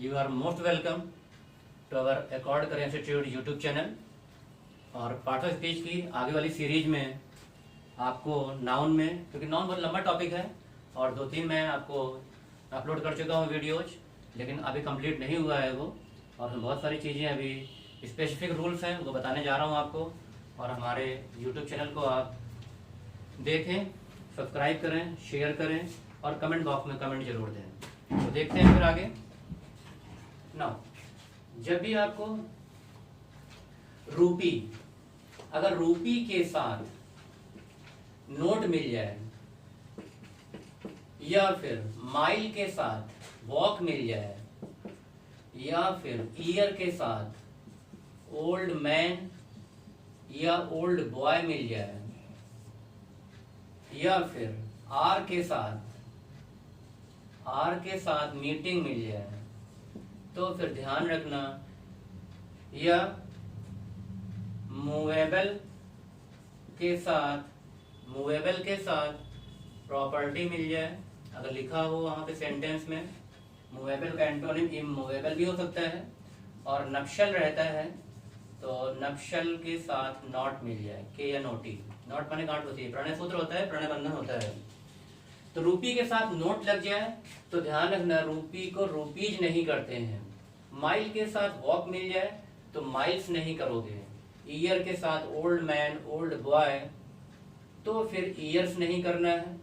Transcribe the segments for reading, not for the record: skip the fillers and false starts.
You are most welcome to our Accord Career Institute YouTube channel. और part of speech की आगे वाली series में आपको नाउन में, क्योंकि नाउन बहुत लंबा टॉपिक है और 2-3 मैं आपको अपलोड कर चुका हूँ वीडियोज, लेकिन अभी कंप्लीट नहीं हुआ है वो। और बहुत सारी चीज़ें अभी स्पेसिफिक रूल्स हैं वो बताने जा रहा हूँ आपको। और हमारे YouTube चैनल को आप देखें, सब्सक्राइब करें, शेयर करें और कमेंट बॉक्स में कमेंट जरूर दें। तो देखते हैं फिर आगे। नाउ जब भी आपको रूपी, अगर रूपी के साथ नोट मिल जाए या फिर माइल के साथ वॉक मिल जाए या फिर ईयर के साथ ओल्ड मैन या ओल्ड बॉय मिल जाए या फिर आर के साथ मीटिंग मिल जाए, तो फिर ध्यान रखना या मूवेबल के साथ प्रॉपर्टी मिल जाए। अगर लिखा हो वहां पे सेंटेंस में, मूवेबल का एंटोनिम इमूवेबल भी हो सकता है। और नक्शल रहता है तो नक्शल के साथ नॉट मिल जाए, के या नोटी। नॉट माने गांठ होती है, प्रणय सूत्र होता है, प्रणय बंधन होता है। तो रूपी के साथ नोट लग जाए तो ध्यान रखना रूपी को रूपीज नहीं करते हैं। माइल के साथ वॉक मिल जाए तो माइल्स नहीं करोगे। ईयर के साथ ओल्ड मैन, ओल्ड बॉय, तो फिर ईयर्स नहीं करना है।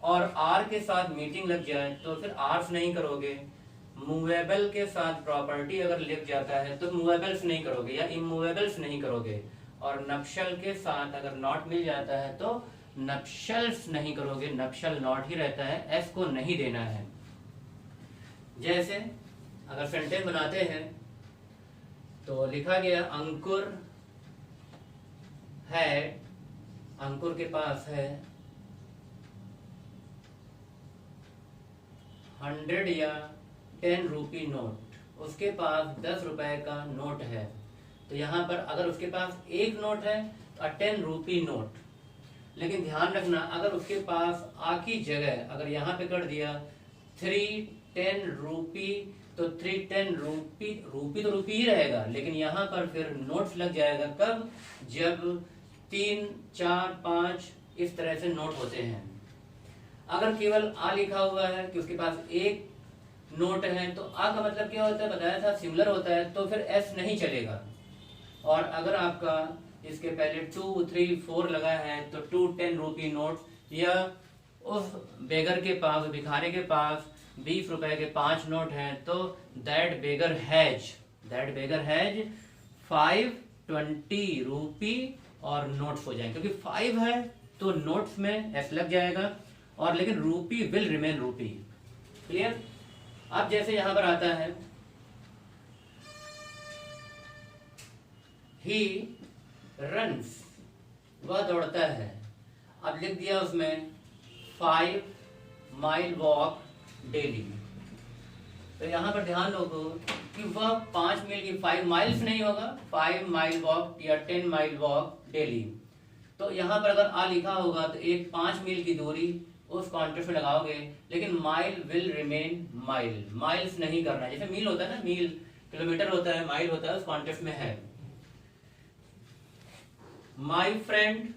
और आर के साथ मीटिंग लग जाए तो फिर आर्स नहीं करोगे। मूवेबल के साथ प्रॉपर्टी अगर लग जाता है तो मूवेबल्स नहीं करोगे या इमूवेबल्स नहीं करोगे। और नक्शल के साथ अगर नॉट मिल जाता है तो नक्शल्स नहीं करोगे, नक्शल नॉट ही रहता है, एस को नहीं देना है। जैसे अगर सेंटेंस बनाते हैं तो लिखा गया अंकुर है, अंकुर के पास है 100 या 10 रुपी नोट, उसके पास 10 रुपए का नोट है। तो यहाँ पर अगर उसके पास एक नोट है तो 10 रुपी नोट। लेकिन ध्यान रखना अगर उसके पास आ की जगह अगर यहाँ पे कर दिया 310 रुपी, तो 310 रुपी, रूपी तो रूपी ही रहेगा, लेकिन यहाँ पर फिर नोट्स लग जाएगा। कब? जब 3, 4, 5 इस तरह से नोट होते हैं। अगर केवल आ लिखा हुआ है कि उसके पास एक नोट है तो आ का मतलब क्या होता है बताया था, सिमिलर होता है, तो फिर एस नहीं चलेगा। और अगर आपका इसके पहले 2, 3, 4 लगा है तो 210 रुपी नोट, या उस बेगर के पास, भिखारी के पास 20 रुपए के 5 नोट हैं तो दैट बेगर हैज 520 रुपी और नोट्स हो जाएंगे। क्योंकि 5 है तो नोट्स में एस लग जाएगा, और लेकिन रूपी विल रिमेन रूपी। क्लियर? अब जैसे यहां पर आता है ही रन्स, वह दौड़ता है। अब लिख दिया उसमें 5 माइल वॉक डेली। तो यहां पर ध्यान रखो कि वह 5 मील की 5 माइल्स नहीं होगा, 5 माइल वॉक या 10 माइल वॉक डेली। तो यहां पर अगर आ लिखा होगा तो एक 5 मील की दूरी उस कॉन्टेक्स्ट में लगाओगे, लेकिन mile will remain mile, miles नहीं करना। जैसे मील होता है ना, मील किलोमीटर होता है, माइल होता है, उस कॉन्टेक्स्ट में है। माई फ्रेंड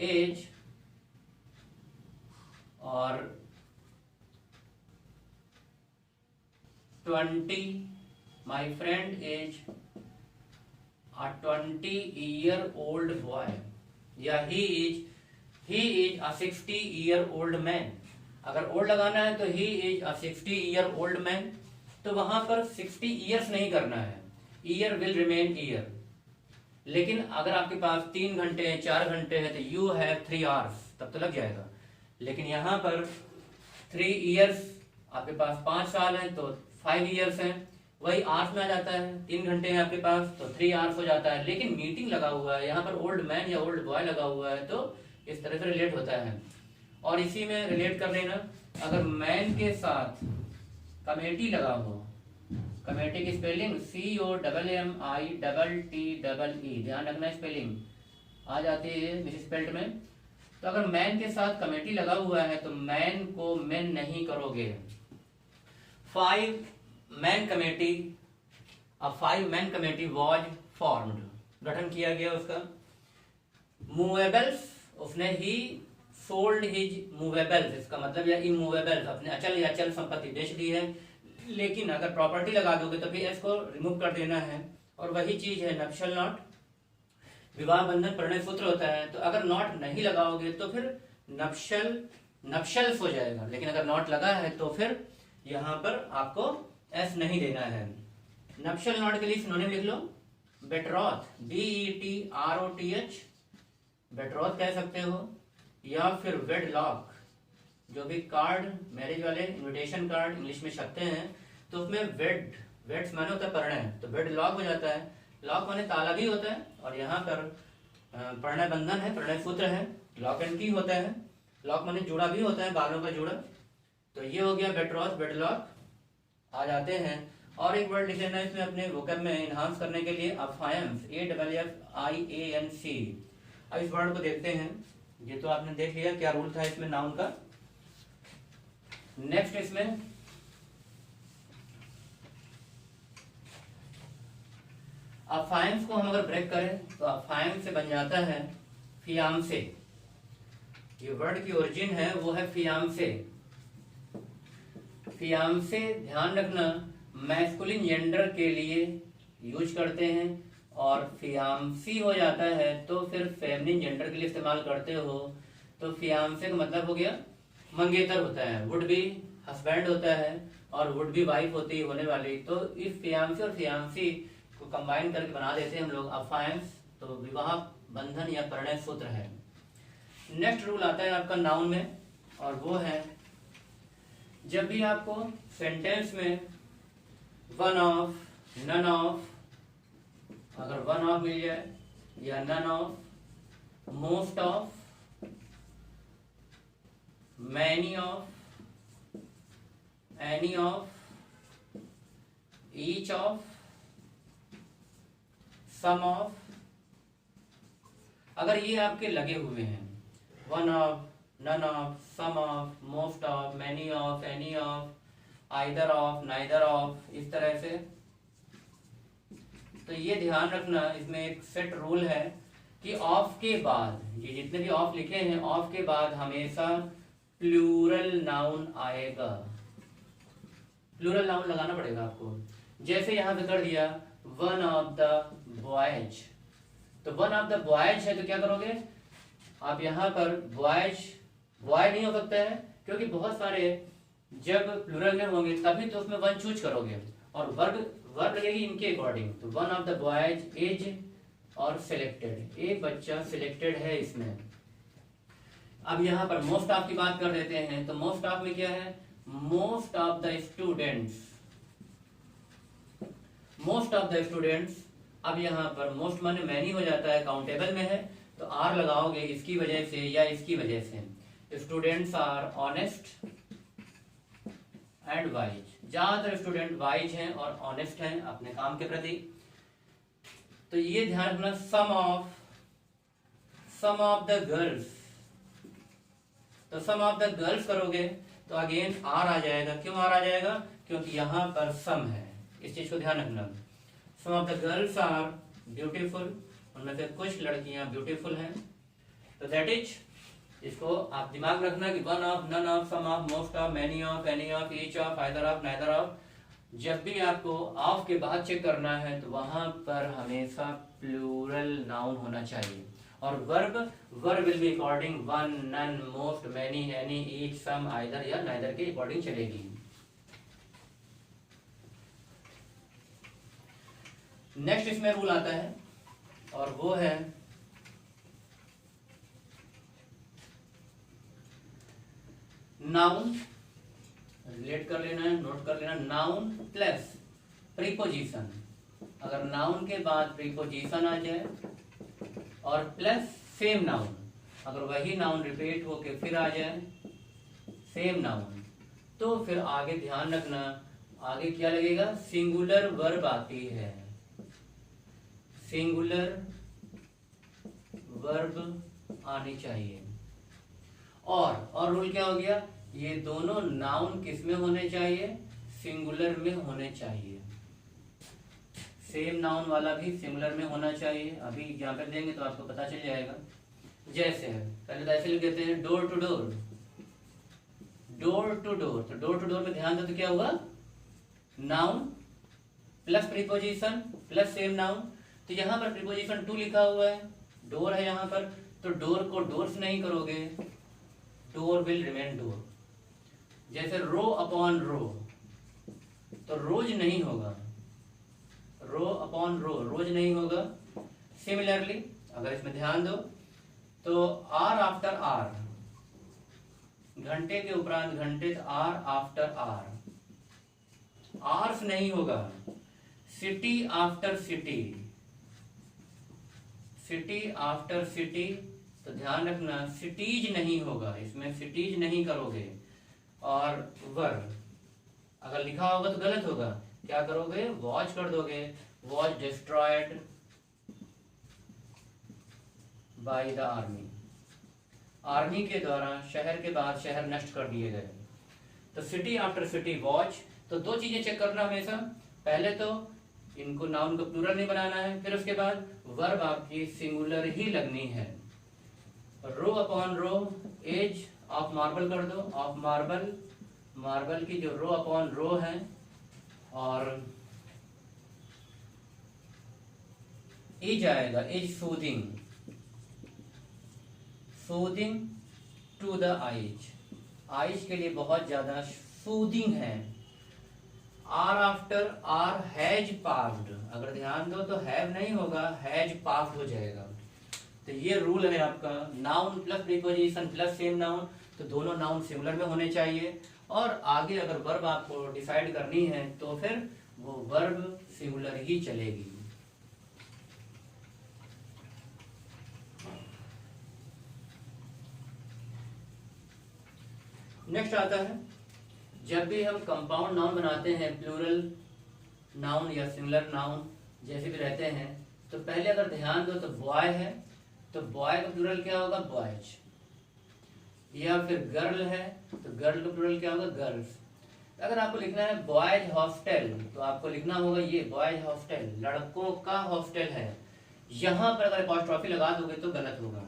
एज और 20, my friend age a 20-year-old boy, या he is a 60-year-old man। अगर ओल्ड लगाना है तो he is a 60-year-old man, तो वहां पर 60 years नहीं करना है, year will remain year। लेकिन अगर आपके पास 3 घंटे हैं, 4 घंटे हैं तो you have 3 hours, तब तो लग जाएगा। लेकिन यहाँ पर 3 years, आपके पास 5 साल हैं तो 5 years हैं, वही आवर्स में आ जाता है। 3 घंटे हैं आपके पास तो 3 आवर्स हो जाता है। लेकिन मीटिंग लगा हुआ है, यहाँ पर ओल्ड मैन या ओल्ड बॉय लगा हुआ है तो इस तरह से रिलेट होता है। और इसी में रिलेट कर लेना, अगर मैन के साथ कमेटी लगा हो, कमेटी की स्पेलिंग COMMITTE, ध्यान रखना स्पेलिंग आ जाती है मिस स्पेल्ट में। तो अगर मैन के साथ कमेटी लगा हुआ है तो मैन को मेन नहीं करोगे। 5 मैन कमेटी, अब 5 मैन कमेटी वॉज फॉर्म्ड, गठन किया गया उसका। मूवेबल्स, उसने ही सोल्ड हिज मूवेबल्स, इसका मतलब या इमूवेबल्स, अपने अचल या अचल संपत्ति बेच दी है। लेकिन अगर प्रॉपर्टी लगा दोगे तो फिर इसको रिमूव कर देना है। और वही चीज है नप्शल नॉट, विवाह बंधन परिणय सूत्र होता है। तो अगर नॉट नहीं लगाओगे तो फिर नप्शल्स हो जाएगा, लेकिन अगर नॉट लगा है तो फिर यहाँ पर आपको एस नहीं देना है। नप्शल नॉट के लिए सिनोनिम लिख लो, बेट्रॉथ, BETROTH, बेट्रॉथ कह सकते हो, या फिर वेडलॉक। जो भी कार्ड मैरिज वाले इनविटेशन कार्ड इंग्लिश में छपते हैं तो उसमें वेड्स माने होता है परिणय, तो वेडलॉक हो जाता है। लॉक माने ताला भी होता है, और यहाँ पर परिणय बंधन है, परिणय सूत्र है, लॉक एंड की होता है। लॉक माने जुड़ा भी होता है, बालों का जुड़ा। तो ये हो गया बेट्रॉथ, वेडलॉक आ जाते हैं। और एक वर्ड लिख लेना इसमें अपने वोकैब में इनहांस करने के लिए, अफायंस, AFFIANC। अब इस वर्ड को देखते हैं। ये तो आपने देख लिया क्या रूल था इसमें नाउन का। नेक्स्ट इसमें अफायंस को हम अगर ब्रेक करें तो अफायंस से बन जाता है फियांसे। ये वर्ड की ओरिजिन है वो है फियांसे। फियांसे ध्यान रखना मैस्कुलिन जेंडर के लिए यूज करते हैं, और फियांसी हो जाता है तो फिर फेमिनिन जेंडर के लिए इस्तेमाल करते हो। तो फियांसे का मतलब हो गया मंगेतर होता है, वुड बी हस्बैंड होता है, और वुड बी वाइफ होती है होने वाली। तो इस फियांसे और फियांसी को कंबाइन करके बना देते हैं हम लोग अफायंस। तो विवाह बंधन या परिणय सूत्र है। नेक्स्ट रूल आता है आपका नाउन में, और वो है जब भी आपको सेंटेंस में वन ऑफ, नन ऑफ, अगर वन ऑफ मिल जाए या none of, most of, many of, any of, each of, some of, अगर ये आपके लगे हुए हैं, one of, none of, some of, most of, many of, any of, either of, neither of, इस तरह से, तो ये ध्यान रखना इसमें एक सेट रूल है कि ऑफ के बाद, ये जितने भी ऑफ लिखे हैं, ऑफ के बाद हमेशा प्लूरल नाउन आएगा। प्लूरल नाउन लगाना पड़ेगा आपको। जैसे यहां पे कर दिया वन ऑफ द बॉयज, तो वन ऑफ द बॉयज है तो क्या करोगे आप यहाँ पर बॉयज, बॉय नहीं हो सकता है क्योंकि बहुत सारे जब प्लूरल में होंगे तभी तो उसमें वन चूज करोगे, और वर्ब लगेगी इनके अकॉर्डिंग। तो one of the boys is और सिलेक्टेड, एक बच्चा सिलेक्टेड है इसमें। अब यहाँ पर मोस्ट ऑफ की बात कर देते हैं, तो मोस्ट ऑफ में क्या है, most of the students, most of the students. अब यहाँ पर मोस्ट माने मैनी हो जाता है, काउंटेबल में है, तो आर लगाओगे इसकी वजह से या इसकी वजह से। Students are honest and wise, ज्यादातर स्टूडेंट वाइज हैं और ऑनेस्ट हैं अपने काम के प्रति। तो ये ध्यान रखना। सम ऑफ द गर्ल्स, तो सम ऑफ द गर्ल्स करोगे तो अगेन आर आ जाएगा। क्यों आर आ जाएगा, क्योंकि यहाँ पर सम है, इस चीज को ध्यान रखना। Some of the girls are beautiful, उनमें से कुछ लड़कियां ब्यूटीफुल हैं। तो दैट इज, इसको आप दिमाग रखना कि one of, none of, some of, most of, many of, any of, each of, either of, neither of. जब भी आपको ऑफ के बाद चेक करना है तो वहां पर हमेशा प्लूरल नाउन होना चाहिए। और verb will be according one, none, most, many, any, each, some, either या नाइदर के अकॉर्डिंग चलेगी। नेक्स्ट इसमें रूल आता है और वो है नाउन, रिलेट कर लेना है, नोट कर लेना। नाउन प्लस प्रीपोजिशन, अगर नाउन के बाद प्रीपोजिशन आ जाए और प्लस सेम नाउन, अगर वही नाउन रिपीट होके फिर आ जाए सेम नाउन, तो फिर आगे ध्यान रखना, आगे क्या लगेगा, सिंगुलर वर्ब आती है। सिंगुलर वर्ब आनी चाहिए। और रूल क्या हो गया, ये दोनों नाउन किस में होने चाहिए, सिंगुलर में होने चाहिए। सेम नाउन वाला भी सिंगुलर में होना चाहिए। अभी एग्जाम्पल देंगे तो आपको पता चल जाएगा। जैसे है, पहले तो ऐसे लिख देते हैं door to door, door to door. तो डोर टू डोर में ध्यान दो तो क्या हुआ, noun plus preposition plus same noun. तो यहाँ पर प्रीपोजिशन टू लिखा हुआ है, डोर है यहाँ पर, तो डोर को डोर्स नहीं करोगे, डोर विल रिमेन डोर। जैसे रो अपॉन रो, तो रोज नहीं होगा, रो अपॉन रो रोज नहीं होगा। सिमिलरली अगर इसमें ध्यान दो तो आर आफ्टर आर, घंटे के उपरांत घंटे, आर आफ्टर आर, आर्स नहीं होगा। City after city, city after city, तो ध्यान रखना सिटीज नहीं होगा, इसमें सिटीज नहीं करोगे। और वर अगर लिखा होगा तो गलत होगा, क्या करोगे, वॉच कर दोगे, watch destroyed by the army, army के द्वारा शहर के बाद शहर नष्ट कर दिए गए। तो सिटी आफ्टर सिटी, वॉच। तो दो चीजें चेक करना हमेशा, पहले तो इनको नाउन को प्लूरल नहीं बनाना है, फिर उसके बाद वर्ब आपकी सिंगुलर ही लगनी है। Row upon row, age of marble कर दो, ऑफ मार्बल, मार्बल की जो रो अपॉन रो है, और इज आएगा, is soothing, soothing to the eyes, eyes के लिए बहुत ज्यादा सूदिंग है। Are after are, has passed, अगर ध्यान दो तो हैव नहीं होगा, हैज पास्ड हो जाएगा। तो ये रूल है आपका, noun plus preposition plus same noun, तो दोनों नाउन सिंगुलर में होने चाहिए। और आगे अगर वर्ब आपको डिसाइड करनी है तो फिर वो वर्ब सिंगुलर ही चलेगी। नेक्स्ट आता है, जब भी हम कंपाउंड नाउन बनाते हैं, प्लूरल नाउन या सिंगुलर नाउन जैसे भी रहते हैं, तो पहले अगर ध्यान दो तो बॉय है, तो बॉय का प्लूरल क्या होगा, बॉयज। या फिर गर्ल है तो गर्ल का प्लूरल क्या होगा, गर्ल्स। अगर आपको लिखना है बॉयज हॉस्टल, तो आपको लिखना होगा ये बॉयज हॉस्टल, लड़कों का हॉस्टल है। यहां पर अगर अपॉस्ट्रोफी लगा दोगे तो गलत होगा,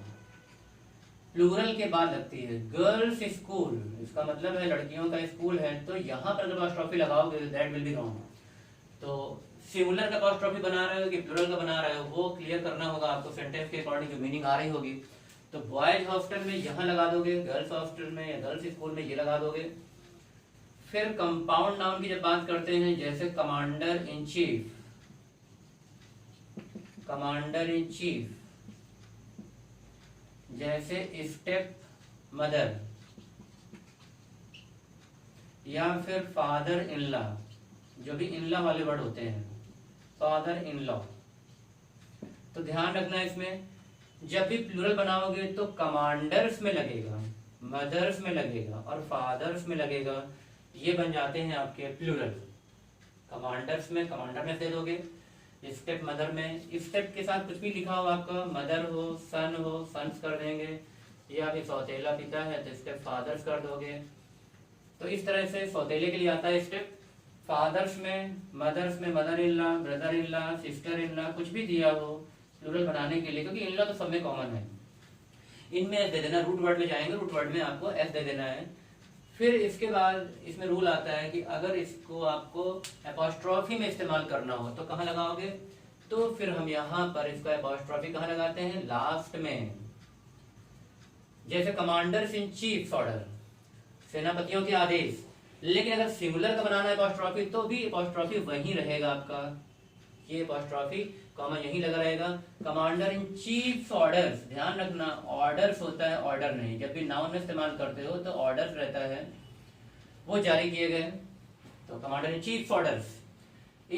प्लूरल के बाद लगती है। गर्ल्स स्कूल, इसका मतलब है लड़कियों का स्कूल है, तो यहाँ पर अगर अपॉस्ट्रोफी लगाओगे दैट विल बी रॉन्ग। तो सिंगुलर का अपॉस्ट्रोफी बना रहे हो कि प्लूरल का बना रहे हो, वो क्लियर करना होगा आपको सेंटेंस के अकॉर्डिंग जो मीनिंग आ रही होगी। तो बॉयज हॉस्टल में यहाँ लगा दोगे, गर्ल्स हॉस्टल में या गर्ल्स स्कूल में ये लगा दोगे। फिर कंपाउंड नाउन की जब बात करते हैं, जैसे commander in chief, commander in chief, जैसे स्टेप मदर, या फिर फादर इन लॉ, जो भी इन लॉ वाले वर्ड होते हैं, फादर इन लॉ। तो ध्यान रखना इसमें, जब भी प्लूरल बनाओगे तो कमांडर्स में लगेगा, मदर्स में लगेगा और फादर्स में लगेगा, ये बन जाते हैं आपके प्लूरल। कमांडर्स में कमांडर में दे दोगे, स्टेप मदर में स्टेप के साथ कुछ भी लिखा हो आपका, मदर हो, सन हो, सन्स कर देंगे, या फिर सौतेला पिता है तो स्टेप फादर्स कर दोगे। तो इस तरह से सौतेले के लिए आता है स्टेप, फादर्स में, मदर्स में mother in law, brother in law, sister in law, कुछ भी दिया हो प्लूरल बनाने के लिए, क्योंकि इन लॉ तो सब में कॉमन है। इनमें एस दे देना, रूट वर्ड में जाएंगे, रूट वर्ड में आपको एस दे देना है। फिर इसके बाद इसमें रूल आता है कि अगर इसको आपको अपॉस्ट्रोफी में इस्तेमाल करना हो तो कहाँ लगाओगे, तो फिर हम यहाँ पर इसका अपॉस्ट्रोफी कहाँ लगाते हैं, लास्ट में। जैसे कमांडर्स इन चीफ ऑर्डर, सेनापतियों के आदेश। लेकिन अगर सिंगुलर का बनाना है अपॉस्ट्रोफी तो भी अपॉस्ट्रोफी वहीं रहेगा आपका, ये अपॉस्ट्रोफी कॉमा यहीं लगा रहेगा। कमांडर इन चीफ ऑर्डर्स, ध्यान रखना ऑर्डर्स होता है, ऑर्डर नहीं। जब भी नाउन में इस्तेमाल करते हो तो ऑर्डर्स रहता है, वो जारी किए गए। तो commander in chief orders.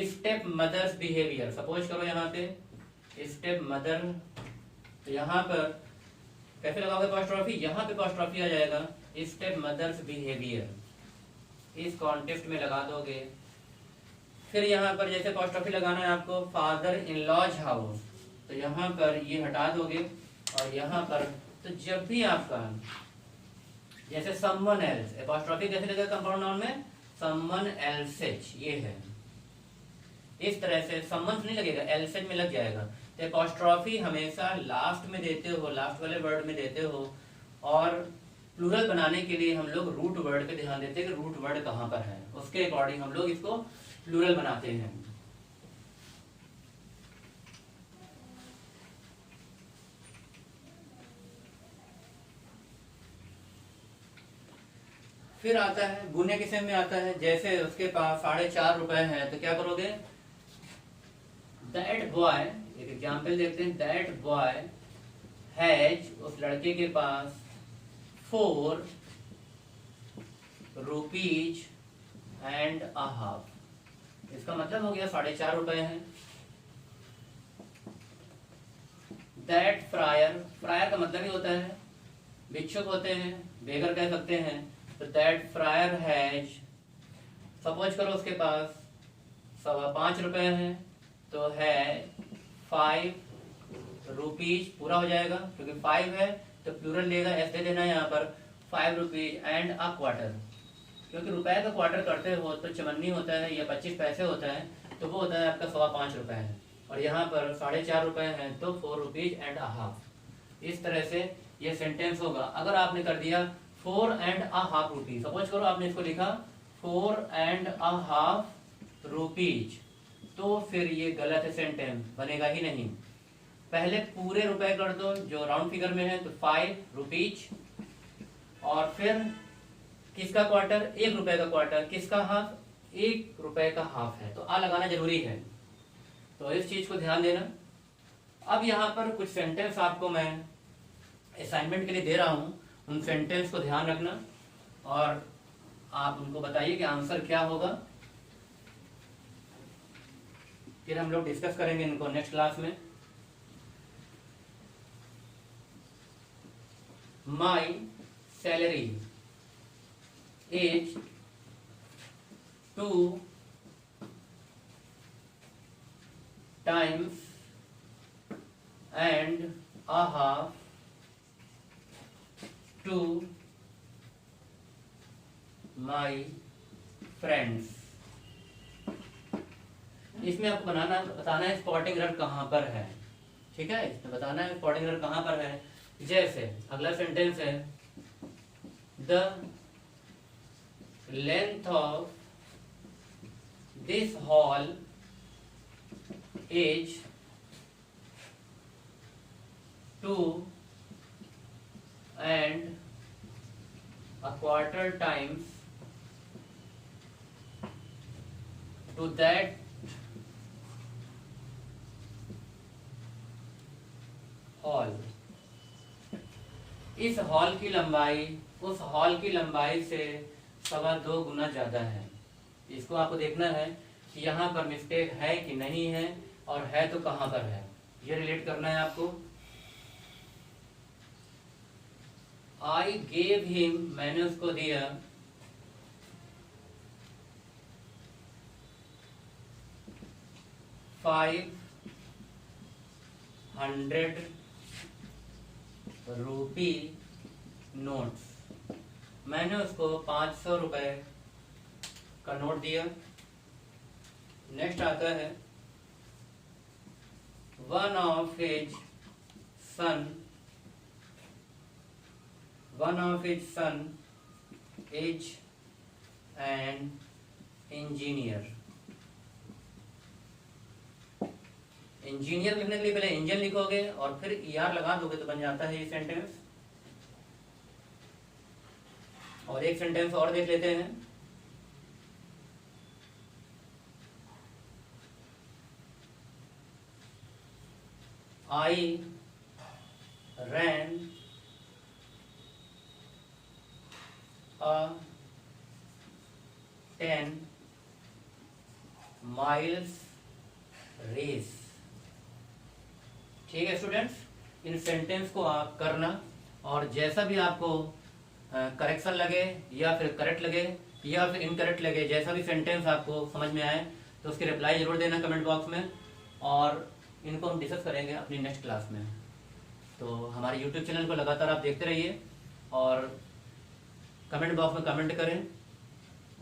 Step mothers behaviour, suppose करो यहाँ पे स्टेप मदर, तो यहाँ पर कैसे लगाओगे अपॉस्ट्रोफी, यहाँ पे अपॉस्ट्रोफी आ जाएगा, स्टेप मदर्स बिहेवियर, इस कॉन्टेक्स्ट में लगा दोगे। फिर यहाँ पर जैसे अपॉस्ट्रोफी लगाना है आपको, फादर इन लॉज हाउस, तो यहाँ पर ये हटा दोगे, और यहाँ पर तो जब भी आपका जैसे someone else, apostrophe कैसे लगेगा कंपाउंड नाउन में, someone else's, ये है। इस तरह से someone नहीं लगेगा, else's में लग जाएगा। तो एपोस्ट्रॉफी हमेशा लास्ट में देते हो, लास्ट वाले वर्ड में देते हो, और प्लूरल बनाने के लिए हम लोग रूट वर्ड पे ध्यान देते हैं कि रूट वर्ड कहाँ पर है, उसके अकॉर्डिंग हम लोग इसको प्लूरल बनाते हैं। फिर आता है गुने के सेम में आता है, जैसे उसके पास 4.5 रुपए हैं, तो क्या करोगे, दैट बॉय, एक एग्जाम्पल देखते हैं, दैट बॉय हैज, उस लड़के के पास 4 रुपीज एंड अ हाफ। इसका मतलब हो गया 4.5 रुपए हैं। दैट फ्रायर, फ्रायर का मतलब ही होता है भिक्षुक होते हैं, बेगर कह सकते हैं। तो दैट फ्रायर हैज, सपोज करो उसके पास 5.25 रुपए हैं, तो है 5 रुपीज, पूरा हो जाएगा क्योंकि 5 है तो प्लूरल लेगा, एस दे देना यहाँ पर, 5 रुपीज एंड अ क्वार्टर, क्योंकि रुपए का क्वार्टर करते हो तो चमन्नी होता है या 25 पैसे होता है, तो वो होता है आपका 5.25 रुपए है, और यहाँ पर 4.5 रुपए हैं तो 4 रुपीज एंड अ हाफ। इस तरह से ये सेंटेंस होगा। अगर आपने कर दिया 4 and a half rupees, suppose करो आपने इसको लिखा 4 एंड अ हाफ रुपीज, तो फिर ये गलत सेंटेंस बनेगा ही नहीं। पहले पूरे रुपए कर दो जो राउंड फिगर में है, तो 5 रुपीज, और फिर किसका क्वार्टर, 1 रुपए का क्वार्टर, किसका हाफ, 1 रुपए का हाफ है, तो आ लगाना जरूरी है, तो इस चीज को ध्यान देना। अब यहाँ पर कुछ सेंटेंस आपको मैं असाइनमेंट के लिए दे रहा हूँ, उन सेंटेंस को ध्यान रखना और आप उनको बताइए कि आंसर क्या होगा, फिर हम लोग डिस्कस करेंगे इनको नेक्स्ट क्लास में। My salary is 2 times and a half to my friends। इसमें आपको बताना है स्पॉटिंग एरर कहाँ पर है, ठीक है, इसमें बताना है स्पॉटिंग एरर कहाँ पर है। जैसे अगला सेंटेंस है, the length of this hall is 2 and a quarter times to that hall. इस हॉल की लंबाई उस हॉल की लंबाई से 2.25 गुना ज्यादा है। इसको आपको देखना है कि यहाँ पर मिस्टेक है कि नहीं है, और है तो कहाँ पर है, ये रिलेट करना है आपको। आई गेव हिम, मैंने उसको दिया 500 रुपी नोट्स, मैंने उसको 500 रुपए का नोट दिया। नेक्स्ट आता है, one of his son is an engineer. Engineer लिखने के लिए पहले इंजन लिखोगे और फिर ER लगा दोगे तो बन जाता है ये सेंटेंस। और एक सेंटेंस और देख लेते हैं, I ran a 10 miles race। ठीक है स्टूडेंट्स, इन सेंटेंस को आप करना, और जैसा भी आपको करेक्शन लगे या फिर करेक्ट लगे या फिर इनकरेक्ट लगे, जैसा भी सेंटेंस आपको समझ में आए तो उसकी रिप्लाई जरूर देना कमेंट बॉक्स में, और इनको हम डिस्कस करेंगे अपनी नेक्स्ट क्लास में। तो हमारे YouTube चैनल को लगातार आप देखते रहिए, और कमेंट बॉक्स में कमेंट करें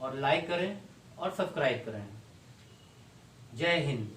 और लाइक करें और सब्सक्राइब करें। जय हिंद।